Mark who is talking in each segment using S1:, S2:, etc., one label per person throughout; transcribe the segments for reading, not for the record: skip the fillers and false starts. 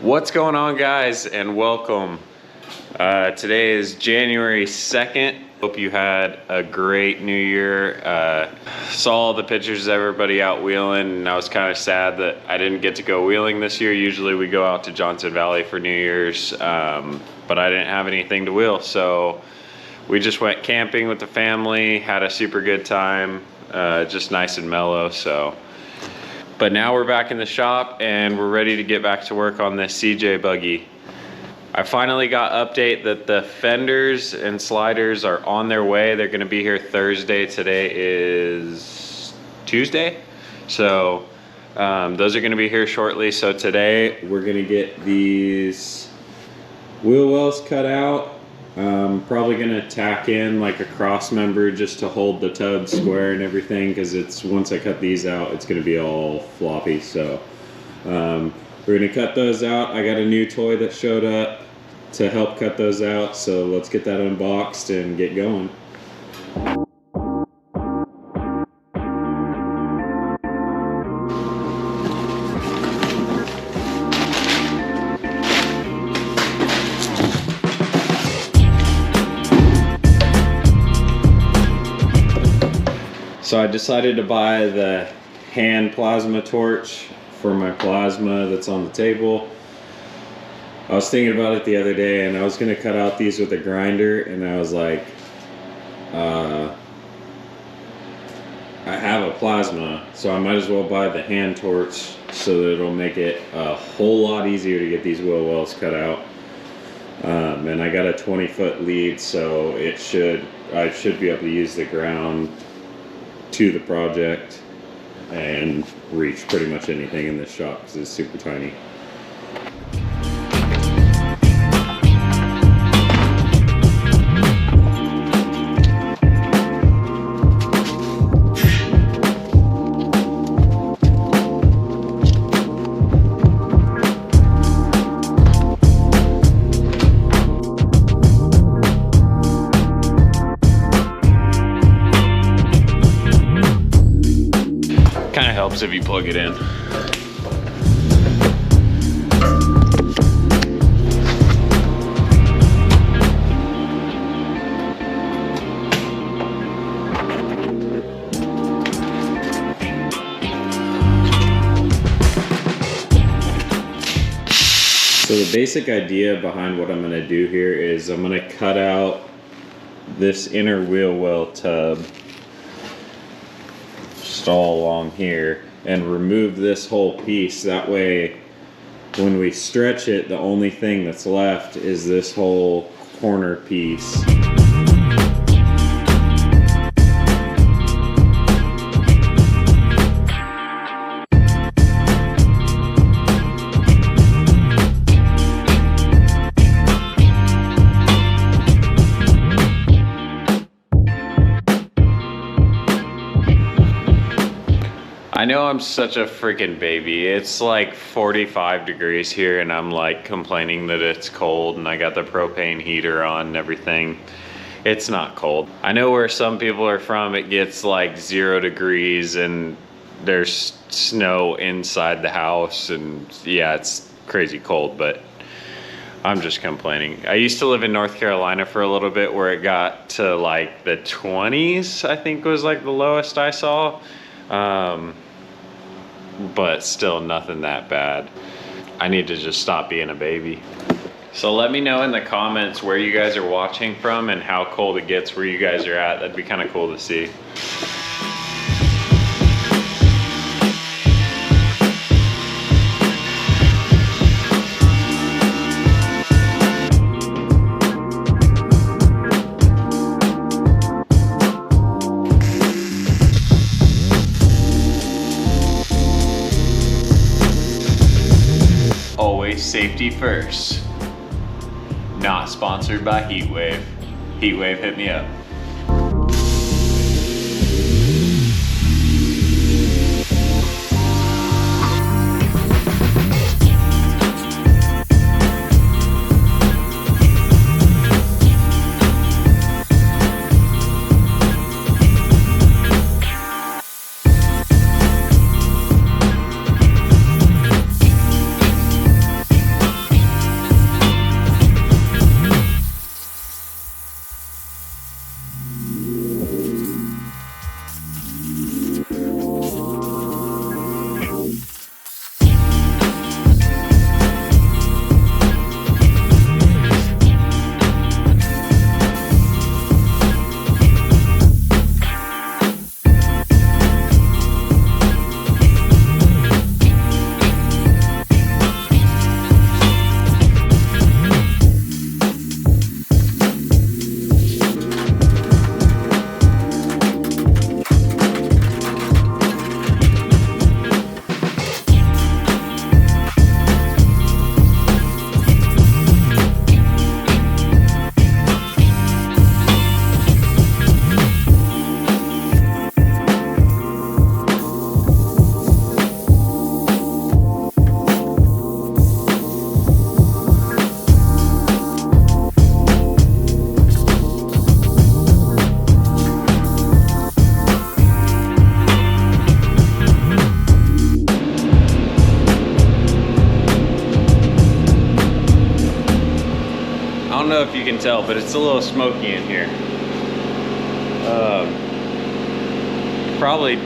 S1: What's going on, guys, and welcome. Today is January 2nd. Hope you had a great new year. Saw all the pictures of everybody out wheeling, and I was kind of sad that I didn't get to go wheeling this year. Usually we go out to Johnson Valley for New Year's, but I didn't have anything to wheel, so we just went camping with the family, had a super good time, just nice and mellow. But now we're back in the shop and we're ready to get back to work on this CJ buggy. I finally got update that the fenders and sliders are on their way. They're gonna be here Thursday. Today is Tuesday. So those are gonna be here shortly. So today we're gonna get these wheel wells cut out. Probably gonna tack in like a cross member just to hold the tub square and everything, because it's once I cut these out it's gonna be all floppy. So we're gonna cut those out. I got a new toy that showed up to help cut those out, so let's get that unboxed and get going. So I decided to buy the hand plasma torch for my plasma that's on the table. I was thinking about it the other day, and I was gonna cut out these with a grinder, and I was like, I have a plasma, so I might as well buy the hand torch so that it'll make it a whole lot easier to get these wheel wells cut out. And I got a 20-foot lead, so I should be able to use the ground to the project and reach pretty much anything in this shop because it's super tiny. Helps if you plug it in. So the basic idea behind what I'm going to do here is I'm going to cut out this inner wheel well tub all along here and remove this whole piece. That way when we stretch it, the only thing that's left is this whole corner piece. I know I'm such a freaking baby. It's like 45 degrees here and I'm like complaining that it's cold, and I got the propane heater on and everything. It's not cold. I know where some people are from, it gets like 0 degrees and there's snow inside the house, and yeah, it's crazy cold, but I'm just complaining. I used to live in North Carolina for a little bit where it got to like the 20s, I think was like the lowest I saw. But still nothing that bad. I need to just stop being a baby. So let me know in the comments where you guys are watching from and how cold it gets where you guys are at. That'd be kind of cool to see. Safety first. Not sponsored by Heatwave. Heatwave, hit me up. know if you can tell, but it's a little smoky in here. Probably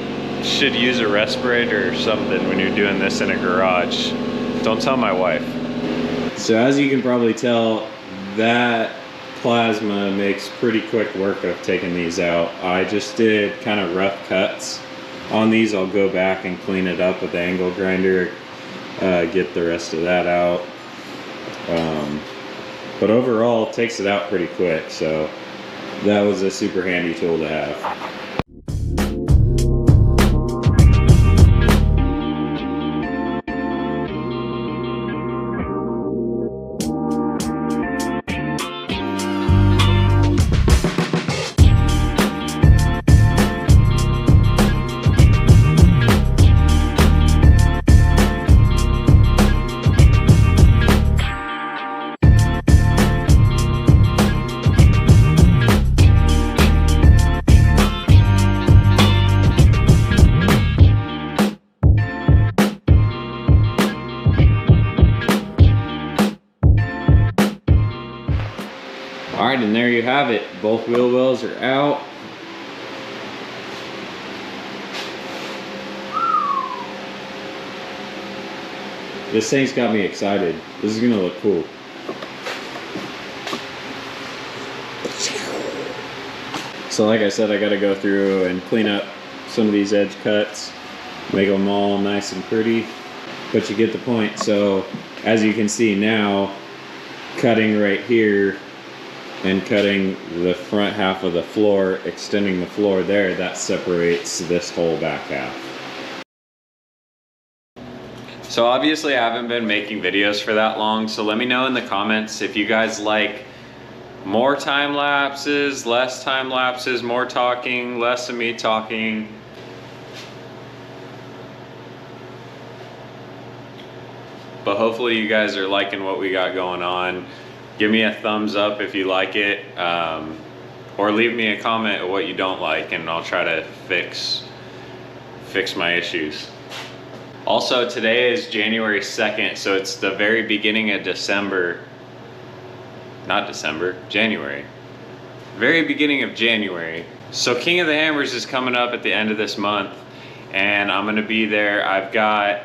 S1: should use a respirator or something when you're doing this in a garage. Don't tell my wife. So as you can probably tell, that plasma makes pretty quick work of taking these out. I just did kind of rough cuts on these. I'll go back and clean it up with the angle grinder, get the rest of that out. But overall, it takes it out pretty quick, so that was a super handy tool to have. All right, and there you have it. Both wheel wells are out. This thing's got me excited. This is gonna look cool. So like I said, I gotta go through and clean up some of these edge cuts, make them all nice and pretty, but you get the point. So as you can see now, cutting right here and cutting the front half of the floor, extending the floor there, that separates this whole back half. So obviously I haven't been making videos for that long, so let me know in the comments if you guys like more time lapses, less time lapses, more talking, less of me talking. But hopefully you guys are liking what we got going on. Give me a thumbs up if you like it, or leave me a comment of what you don't like, and I'll try to fix my issues. Also, today is January 2nd, so it's the very beginning of December. Not December, January. Very beginning of January. So King of the Hammers is coming up at the end of this month, and I'm gonna be there. I've got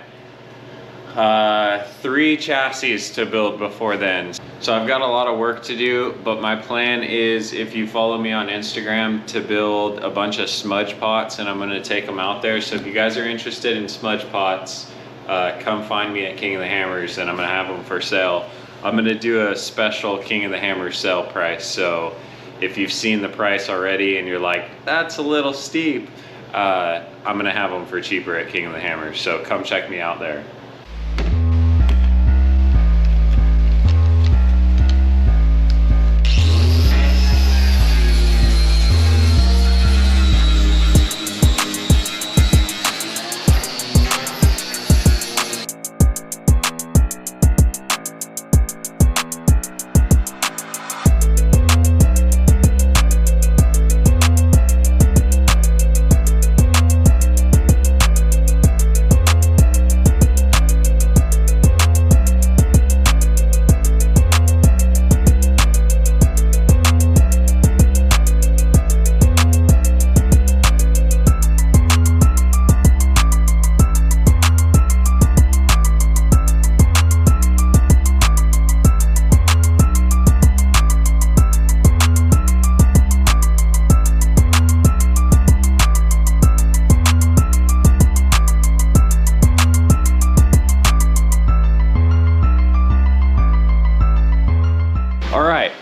S1: 3 chassis to build before then. So I've got a lot of work to do, but my plan is, if you follow me on Instagram, to build a bunch of smudge pots, and I'm gonna take them out there. So if you guys are interested in smudge pots, come find me at King of the Hammers, and I'm gonna have them for sale. I'm gonna do a special King of the Hammers sale price. So if you've seen the price already and you're like, that's a little steep, I'm gonna have them for cheaper at King of the Hammers. So come check me out there.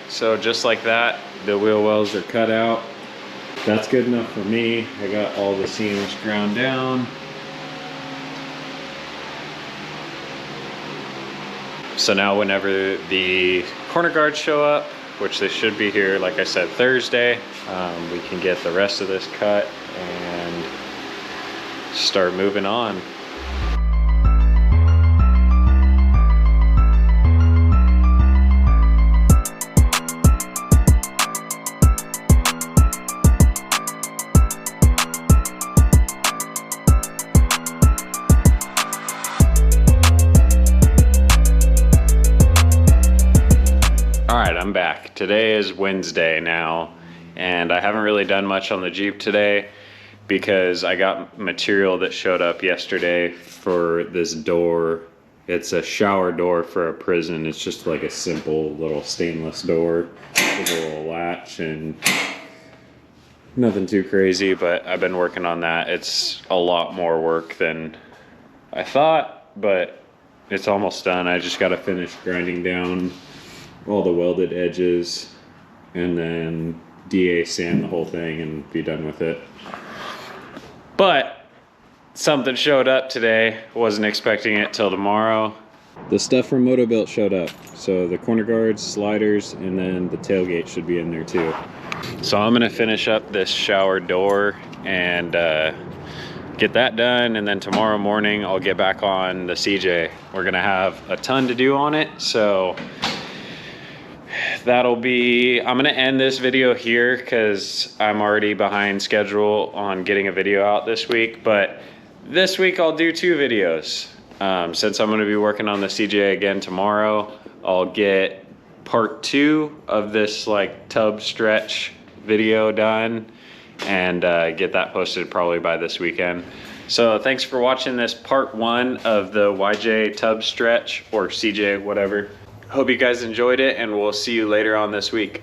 S1: So just like that, the wheel wells are cut out. That's good enough for me. I got all the seams ground down. So now whenever the corner guards show up, which they should be here, like I said, Thursday, we can get the rest of this cut and start moving on. I'm back. Today is Wednesday now, and I haven't really done much on the Jeep today because I got material that showed up yesterday for this door. It's a shower door for a prison. It's just like a simple little stainless door with a little latch and nothing too crazy, but I've been working on that. It's a lot more work than I thought, but it's almost done. I just got to finish grinding down all the welded edges and then DA sand the whole thing and be done with it. But something showed up today. Wasn't expecting it till tomorrow. The stuff from Motobuilt showed up. So the corner guards, sliders, and then the tailgate should be in there too. So I'm gonna finish up this shower door and get that done, and then tomorrow morning I'll get back on the CJ. We're gonna have a ton to do on it, so that'll be, I'm gonna end this video here because I'm already behind schedule on getting a video out this week, but this week I'll do 2 videos. Since I'm gonna be working on the CJ again tomorrow, I'll get part 2 of this like tub stretch video done and get that posted probably by this weekend. So thanks for watching this part 1 of the YJ tub stretch, or CJ, whatever. Hope you guys enjoyed it, and we'll see you later on this week.